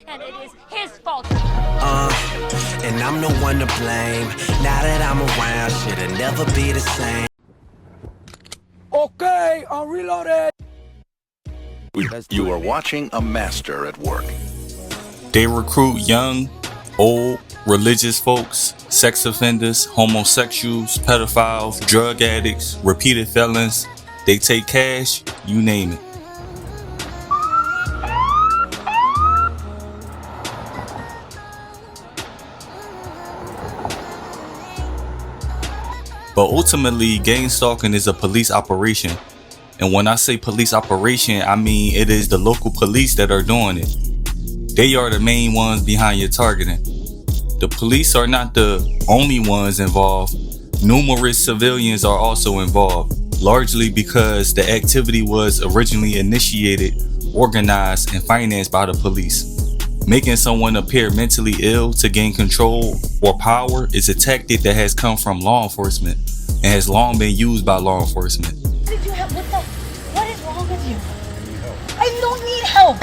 And it is his fault. And I'm the one to blame. Now that I'm around, shit'll never be the same. Okay, I'm reloaded. You are watching a master at work. They recruit young, old, religious folks, sex offenders, homosexuals, pedophiles, drug addicts, repeated felons. They take cash, you name it. But ultimately, gangstalking is a police operation. And when I say police operation, I mean it is the local police that are doing it. They are the main ones behind your targeting. The police are not the only ones involved. Numerous civilians are also involved, largely because the activity was originally initiated, organized, and financed by the police. Making someone appear mentally ill to gain control or power is a tactic that has come from law enforcement and has long been used by law enforcement. What is wrong with you? I don't need help.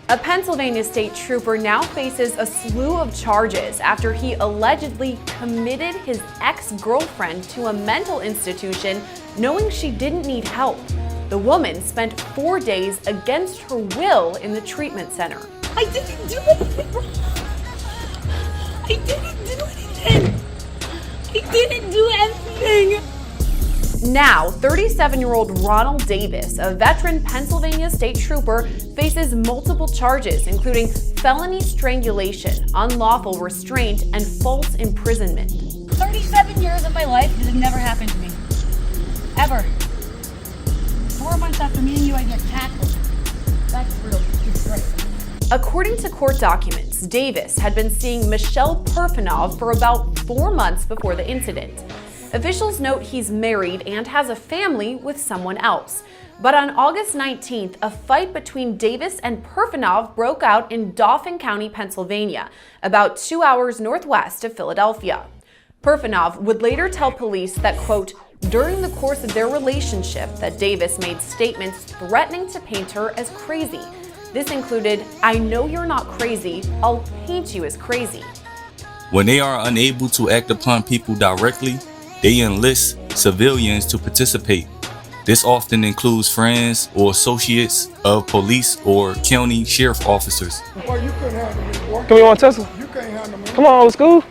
A Pennsylvania state trooper now faces a slew of charges after he allegedly committed his ex-girlfriend to a mental institution knowing she didn't need help. The woman spent 4 days against her will in the treatment center. I didn't do anything wrong. I didn't do anything. I didn't do anything. Now, 37-year-old Ronald Davis, a veteran Pennsylvania state trooper, faces multiple charges, including felony strangulation, unlawful restraint, and false imprisonment. 37 years of my life, this has never happened to me. Ever. 4 months after meeting you, I get tackled. That's real disgrace. According to court documents, Davis had been seeing Michelle Perfanov for about 4 months before the incident. Officials note he's married and has a family with someone else. But on August 19th, a fight between Davis and Perfanov broke out in Dauphin County, Pennsylvania, about 2 hours northwest of Philadelphia. Perfanov would later tell police that, quote, during the course of their relationship, that Davis made statements threatening to paint her as crazy. This included, I know you're not crazy, I'll paint you as crazy. When they are unable to act upon people directly, they enlist civilians to participate. This often includes friends or associates of police or county sheriff officers. Boy, you couldn't handle me, boy. Come on, you want Tesla? You can't handle me. Come on, let's go.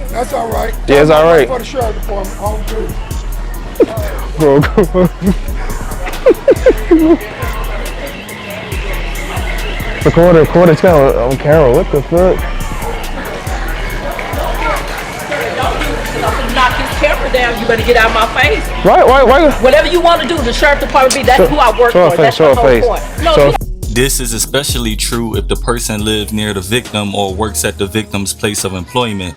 That's all right. Yeah, it's all right. For the sheriff department, all good. Bro, come on. Record it on camera. What the fuck? Knock his camera down. You better get out of my face. Right. Whatever you want to do, the sheriff department that's who I work for. That's the whole point. No, This is especially true if the person lives near the victim or works at the victim's place of employment.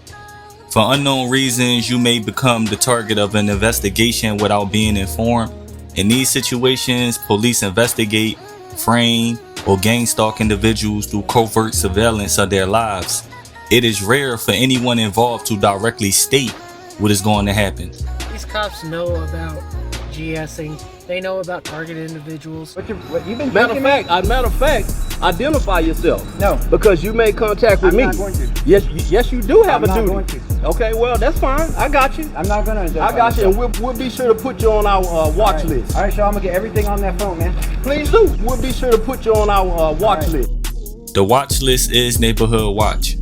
For unknown reasons, you may become the target of an investigation without being informed. In these situations, police investigate, frame, or gangstalk individuals through covert surveillance of their lives. It is rare for anyone involved to directly state what is going to happen. These cops know about GSing. They know about targeted individuals. Matter of fact, identify yourself. No. Because you made contact with me. I'm not going to. Yes, you do have a duty. I'm not going to. Okay, well, that's fine. I got you. I'm not going to. I got you, and we'll be sure to put you on our watch list. All right, so I'm going to get everything on that phone, man. Please do. We'll be sure to put you on our watch list. The watch list is Neighborhood Watch.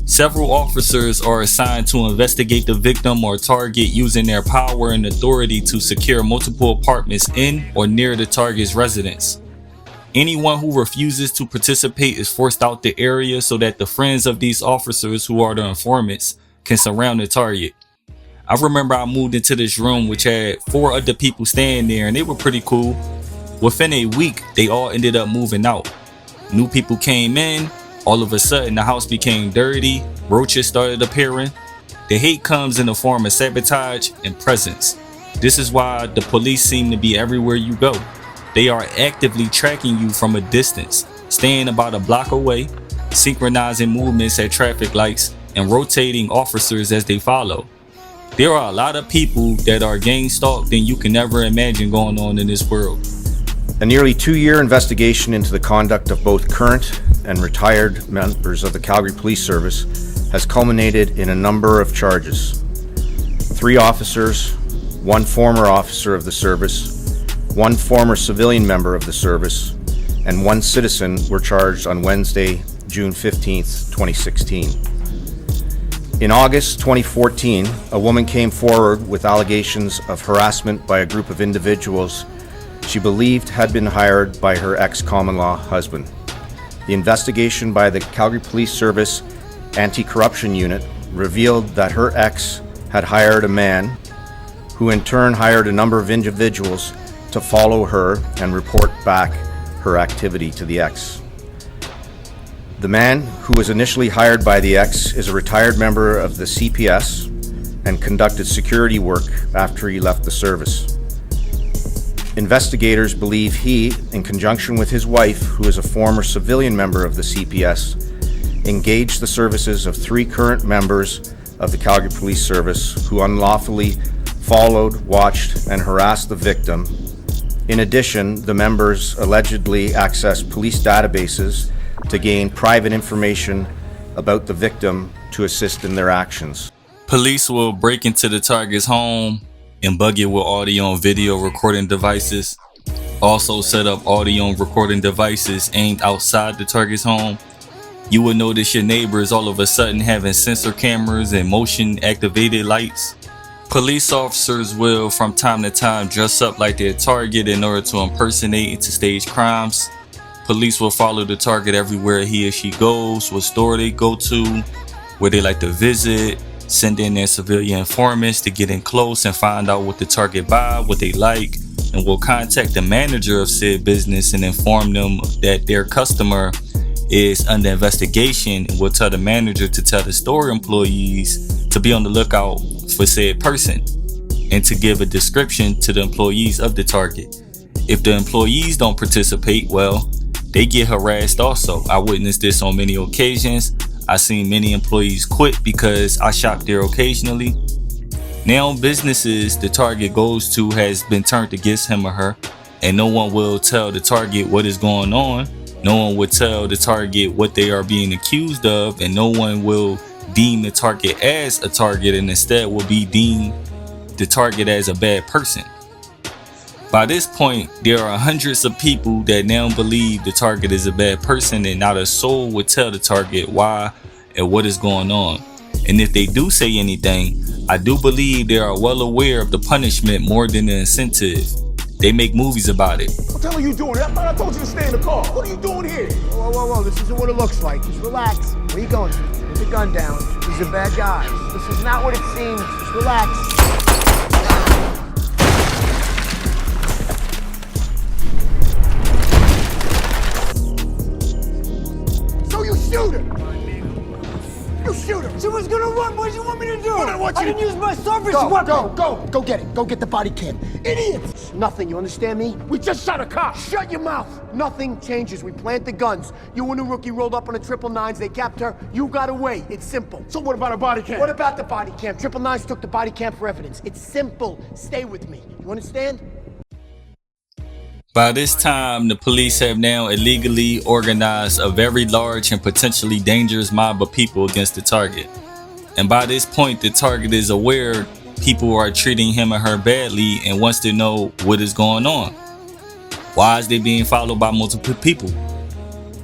Several officers are assigned to investigate the victim or target using their power and authority to secure multiple apartments in or near the target's residence. Anyone who refuses to participate is forced out the area so that the friends of these officers, who are the informants, can surround the target. I remember I moved into this room which had 4 other people staying there, and they were pretty cool. Within a week, they all ended up moving out. New people came in. All of a sudden, the house became dirty, roaches started appearing. The hate comes in the form of sabotage and presence. This is why the police seem to be everywhere you go. They are actively tracking you from a distance, staying about a block away, synchronizing movements at traffic lights, and rotating officers as they follow. There are a lot of people that are gang stalked than you can ever imagine going on in this world. A nearly 2-year investigation into the conduct of both current and retired members of the Calgary Police Service has culminated in a number of charges. 3 officers, 1 former officer of the service, 1 former civilian member of the service, and 1 citizen were charged on Wednesday, June 15th, 2016. In August 2014, a woman came forward with allegations of harassment by a group of individuals she believed had been hired by her ex-common-law husband. The investigation by the Calgary Police Service Anti-Corruption Unit revealed that her ex had hired a man who in turn hired a number of individuals to follow her and report back her activity to the ex. The man, who was initially hired by the ex, is a retired member of the CPS and conducted security work after he left the service. Investigators believe he, in conjunction with his wife, who is a former civilian member of the CPS, engaged the services of 3 current members of the Calgary Police Service who unlawfully followed, watched, and harassed the victim. In addition, the members allegedly accessed police databases to gain private information about the victim to assist in their actions. Police will break into the target's home and bug it with audio and video recording devices. Also set up audio and recording devices aimed outside the target's home. You will notice your neighbors all of a sudden having sensor cameras and motion activated lights. Police officers will from time to time dress up like their target in order to impersonate and to stage crimes. Police will follow the target everywhere he or she goes, what store they go to, where they like to visit, send in their civilian informants to get in close and find out what the target buy, what they like, and will contact the manager of said business and inform them that their customer is under investigation, and will tell the manager to tell the store employees to be on the lookout for said person and to give a description to the employees of the target. If the employees don't participate, well, they get harassed also. I witnessed this on many occasions. I've seen many employees quit because I shop there occasionally. Now businesses the target goes to has been turned against him or her, and no one will tell the target what is going on. No one would tell the target what they are being accused of, and no one will deem the target as a target, and instead will be deemed the target as a bad person. By this point, there are hundreds of people that now believe the target is a bad person, and not a soul would tell the target why and what is going on. And if they do say anything, I do believe they are well aware of the punishment more than the incentive. They make movies about it. What the hell are you doing? I thought I told you to stay in the car. What are you doing here? Whoa, whoa, whoa, this isn't what it looks like. Just relax. Where are you going? Put the gun down. These are bad guys. This is not what it seems. Just relax. So you shoot her! You shoot her! She was gonna run. What do you want me to do? I didn't use my service weapon. Go get it. Go get the body cam. Idiots! Nothing, you understand me? We just shot a cop! Shut your mouth! Nothing changes. We plant the guns. You and a rookie rolled up on a 999s. They capped her. You got away. It's simple. So what about a body cam? What about the body cam? 999s took the body cam for evidence. It's simple. Stay with me. You understand? By this time, the police have now illegally organized a very large and potentially dangerous mob of people against the target. And by this point, the target is aware people are treating him or her badly and wants to know what is going on. Why is they being followed by multiple people?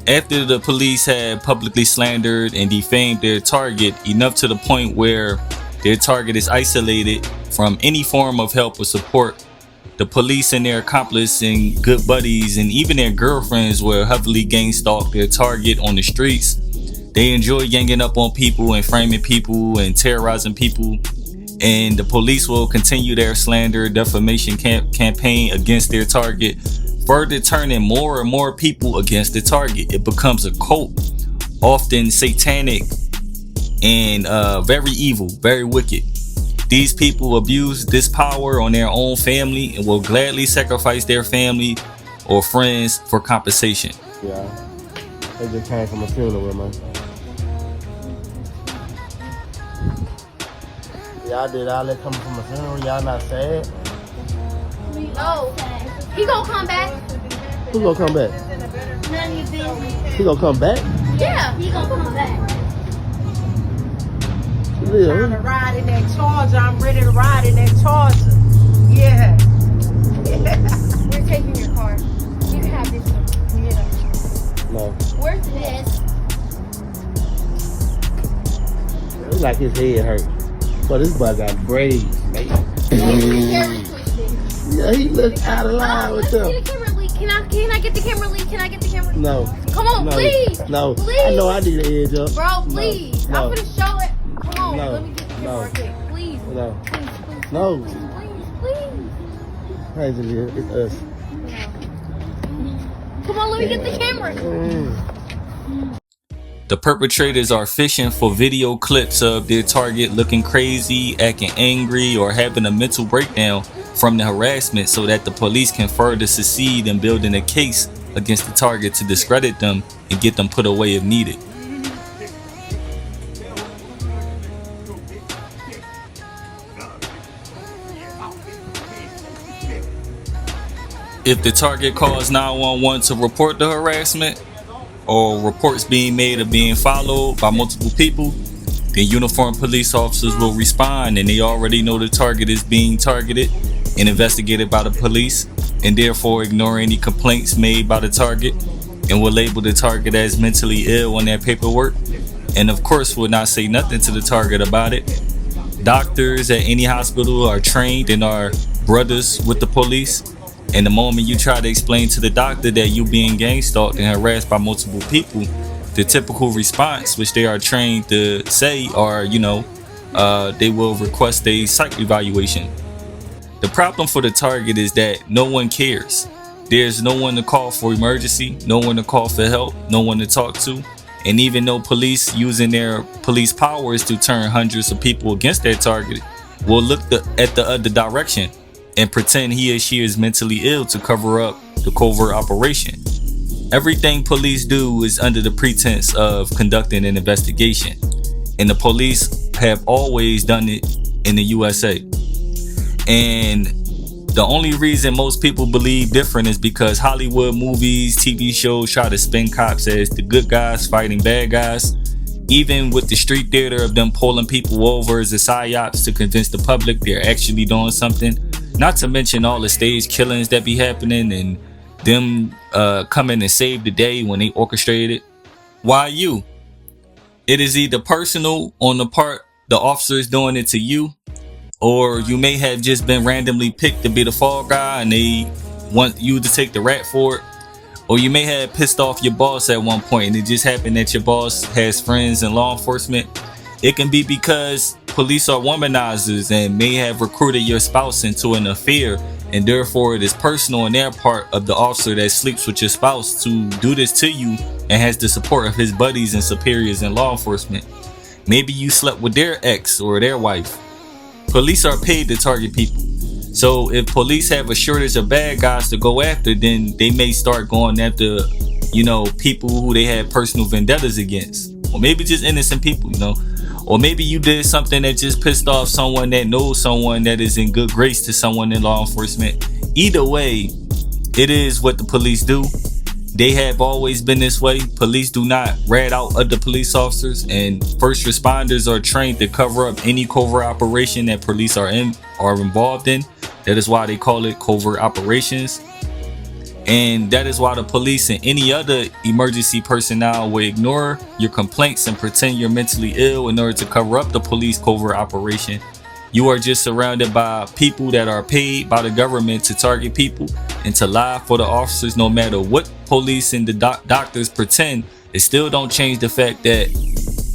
After the police had publicly slandered and defamed their target enough to the point where their target is isolated from any form of help or support, the police and their accomplices and good buddies and even their girlfriends will heavily gang stalk their target on the streets. They enjoy ganging up on people and framing people and terrorizing people. And the police will continue their slander defamation campaign against their target, further turning more and more people against the target. It becomes a cult, often satanic and very evil, very wicked. These people abuse this power on their own family and will gladly sacrifice their family or friends for compensation. Yeah, they just came from a funeral with me. Y'all did all that coming from a funeral? Y'all not sad? No. He gonna come back. Who gonna come back? None of your business. He gonna come back? Yeah, he gonna come back. Yeah. Trying to ride in that Charger. I'm ready to ride in that Charger. Yeah. We're taking your car. You can have this one. Yeah. No. Where's this? It's like his head hurt. But this boy got braids, man. Yeah, he look out of line with them. Get the camera lead. Can I get the camera lead? Can I get the camera lead? No. Come on, no, please. No. Please. I know I need an edge up. Bro, please. No. I'm gonna show it. Come on, No. let me get the camera real quick. Please. No. Please, please. No. Please. Crazy, it's us. Come on, let me get the camera. The perpetrators are fishing for video clips of their target looking crazy, acting angry, or having a mental breakdown from the harassment so that the police can further succeed in building a case against the target to discredit them and get them put away if needed. If the target calls 911 to report the harassment, or reports being made of being followed by multiple people, then uniformed police officers will respond, and they already know the target is being targeted and investigated by the police, and therefore ignore any complaints made by the target, and will label the target as mentally ill on their paperwork, and of course will not say nothing to the target about it. Doctors at any hospital are trained and are brothers with the police. And the moment you try to explain to the doctor that you being gang stalked and harassed by multiple people, the typical response, which they are trained to say, are, they will request a psych evaluation. The problem for the target is that no one cares. There's no one to call for emergency, no one to call for help, no one to talk to. And even though police using their police powers to turn hundreds of people against their target will look at the other direction and pretend he or she is mentally ill to cover up the covert operation. Everything police do is under the pretense of conducting an investigation, and the police have always done it in the USA. And the only reason most people believe different is because Hollywood movies, TV shows try to spin cops as the good guys fighting bad guys, even with the street theater of them pulling people over as a psyops to convince the public they're actually doing something. Not to mention all the stage killings that be happening and them coming and save the day when they orchestrated it. Why you? It is either personal on the part the officer is doing it to you, or you may have just been randomly picked to be the fall guy and they want you to take the rap for it. Or you may have pissed off your boss at one point and it just happened that your boss has friends in law enforcement. It can be because police are womanizers and may have recruited your spouse into an affair, and therefore it is personal on their part of the officer that sleeps with your spouse to do this to you and has the support of his buddies and superiors in law enforcement. Maybe you slept with their ex or their wife. Police are paid to target people. So if police have a shortage of bad guys to go after, then they may start going after, people who they have personal vendettas against. Or maybe just innocent people, Or maybe you did something that just pissed off someone that knows someone that is in good grace to someone in law enforcement. Either way, it is what the police do. They have always been this way. Police do not rat out other police officers, and first responders are trained to cover up any covert operation that police are involved in. That is why they call it covert operations. And that is why the police and any other emergency personnel will ignore your complaints and pretend you're mentally ill in order to cover up the police covert operation. You are just surrounded by people that are paid by the government to target people and to lie for the officers. No matter what police and the doctors pretend, it still don't change the fact that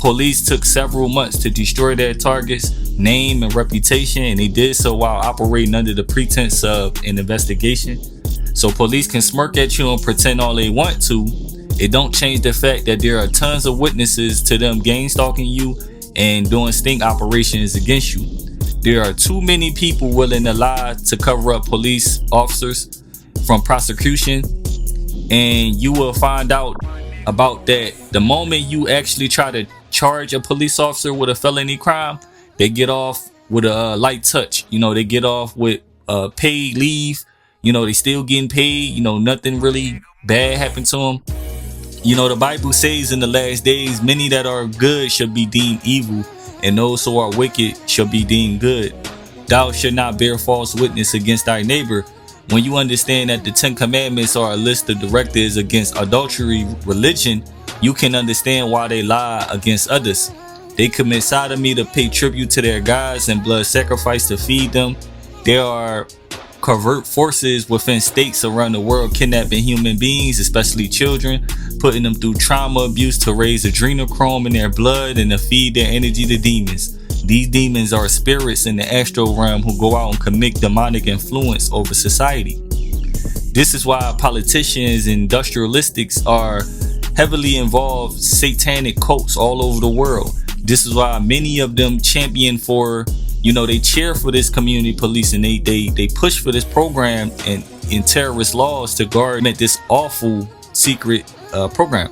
police took several months to destroy their targets' name and reputation, and they did so while operating under the pretense of an investigation. So police can smirk at you and pretend all they want to. It don't change the fact that there are tons of witnesses to them gang stalking you and doing sting operations against you. There are too many people willing to lie to cover up police officers from prosecution, and you will find out about that the moment you actually try to charge a police officer with a felony crime. They get off with a light touch. They get off with paid leave. They still getting paid. Nothing really bad happened to them. The Bible says in the last days, many that are good shall be deemed evil, and those who are wicked shall be deemed good. Thou shalt not bear false witness against thy neighbor. When you understand that the 10 Commandments are a list of directives against adultery, religion, you can understand why they lie against others. They commit sodomy to pay tribute to their gods and blood sacrifice to feed them. There are covert forces within states around the world kidnapping human beings, especially children, putting them through trauma abuse to raise adrenochrome in their blood and to feed their energy to demons. These demons are spirits in the astral realm who go out and commit demonic influence over society. This is why politicians and industrialists are heavily involved satanic cults all over the world. This is why many of them champion for, they cheer for this community police, and they push for this program and in terrorist laws to guard this awful secret program.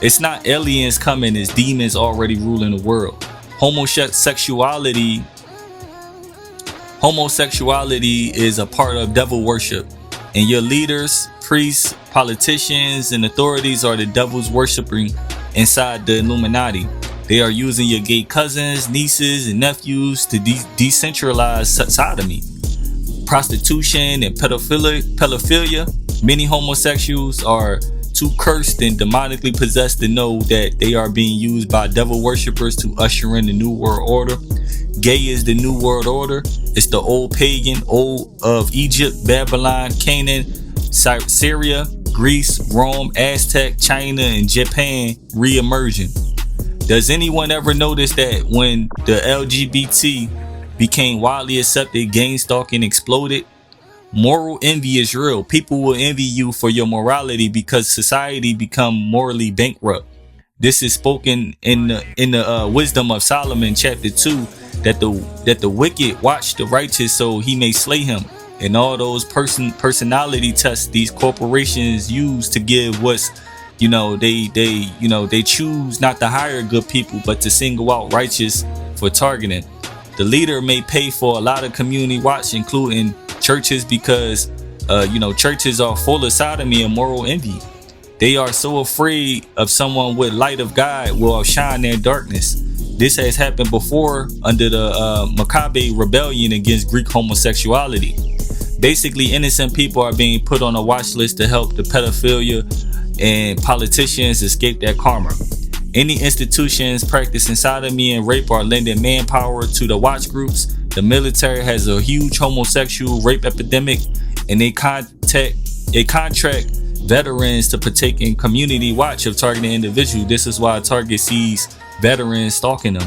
It's not aliens coming, it's demons already ruling the world. Homosexuality is a part of devil worship, and your leaders, priests, politicians, and authorities are the devil's worshiping inside the Illuminati. They are using your gay cousins, nieces, and nephews to decentralize sodomy, prostitution, and pedophilia. Many homosexuals are too cursed and demonically possessed to know that they are being used by devil worshippers to usher in the new world order. Gay is the new world order. It's the old pagan, old of Egypt, Babylon, Canaan, Syria, Greece, Rome, Aztec, China, and Japan re-emerging. Does anyone ever notice that when the LGBT became widely accepted, gangstalking exploded? Moral envy is real. People will envy you for your morality because society become morally bankrupt. This is spoken in the Wisdom of Solomon, chapter 2, that the wicked watch the righteous so he may slay him. And all those personality tests these corporations use to give what's they choose not to hire good people but to single out righteous for targeting. The leader may pay for a lot of community watch, including churches, because churches are full of sodomy and moral envy. They are so afraid of someone with light of God will outshine their darkness. This has happened before under the Maccabee rebellion against Greek homosexuality. Basically, innocent people are being put on a watch list to help the pedophilia and politicians escape that karma. Any institutions practicing sodomy and rape are lending manpower to the watch groups. The military has a huge homosexual rape epidemic, and they contract veterans to partake in community watch of targeted individuals. This is why Target sees veterans stalking them.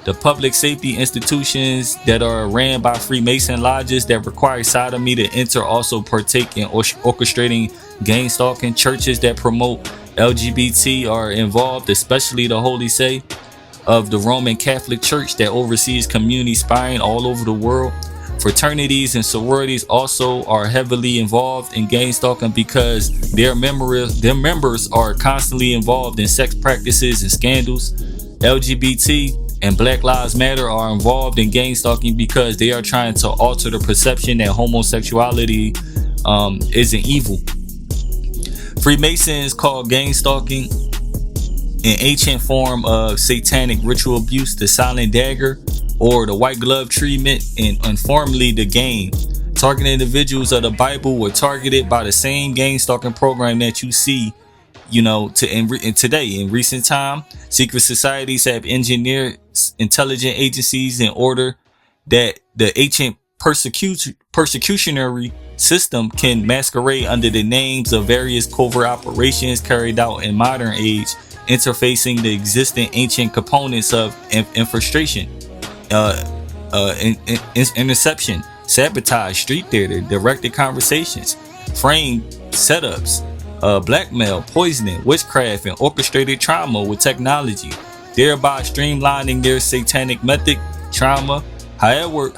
The public safety institutions that are ran by Freemason lodges that require sodomy to enter also partake in orchestrating gang stalking. Churches that promote LGBT are involved, especially the Holy See of the Roman Catholic Church that oversees community spying all over the world. Fraternities and sororities also are heavily involved in gang stalking because their members are constantly involved in sex practices and scandals. LGBT and Black Lives Matter are involved in gang stalking because they are trying to alter the perception that homosexuality isn't evil. Freemasons call gang stalking an ancient form of satanic ritual abuse, the silent dagger or the white glove treatment, and formerly the game. Targeted individuals of the Bible were targeted by the same gang stalking program that you see today. In recent time, secret societies have engineered intelligence agencies in order that the ancient persecutionary system can masquerade under the names of various covert operations carried out in modern age, interfacing the existing ancient components of infiltration, interception, sabotage, street theater, directed conversations, framed setups, blackmail, poisoning, witchcraft, and orchestrated trauma with technology, thereby streamlining their satanic method trauma. However,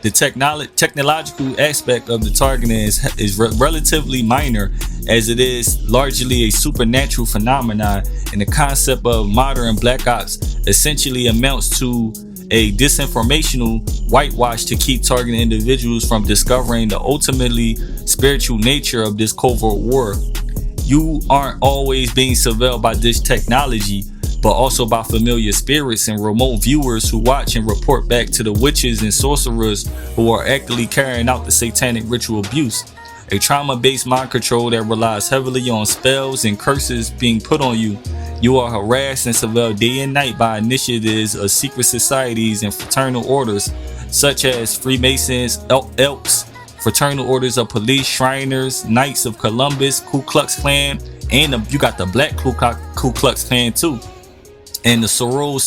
the technological aspect of the targeting is relatively minor, as it is largely a supernatural phenomenon, and the concept of modern black ops essentially amounts to a disinformational whitewash to keep targeting individuals from discovering the ultimately spiritual nature of this covert war. You aren't always being surveilled by this technology, but also by familiar spirits and remote viewers who watch and report back to the witches and sorcerers who are actively carrying out the satanic ritual abuse. A trauma-based mind control that relies heavily on spells and curses being put on you. You are harassed and surveilled day and night by initiatives of secret societies and fraternal orders, such as Freemasons, Elks, Fraternal Orders of Police, Shriners, Knights of Columbus, Ku Klux Klan, and you got the Black Ku Klux Klan too. And the sorority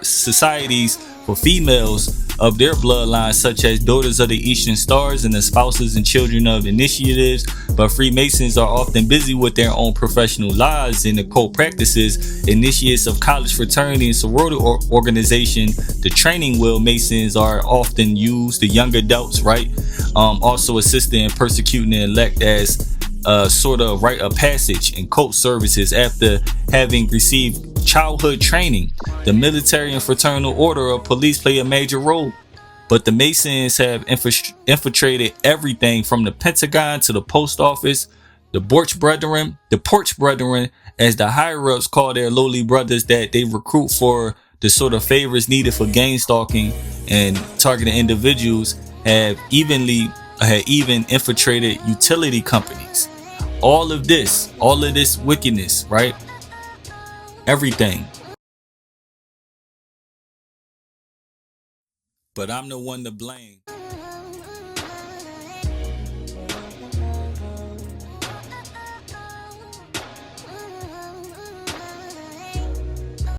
societies for females of their bloodline, such as Daughters of the Eastern Stars and the spouses and children of initiatives. But Freemasons are often busy with their own professional lives and occult practices. Initiates of college fraternity and sorority organization, the training wheel Masons are often used. The young adults, right? Also assisting in persecuting the elect as sort of rite of passage and cult services after having received childhood training. The military and fraternal order of police play a major role, but the Masons have infiltrated everything from the Pentagon to the post office. The Porch Brethren, as the higher ups call their lowly brothers that they recruit for the sort of favors needed for gangstalking and targeting individuals, have even infiltrated utility companies. All of this wickedness, right? Everything. But I'm the one to blame.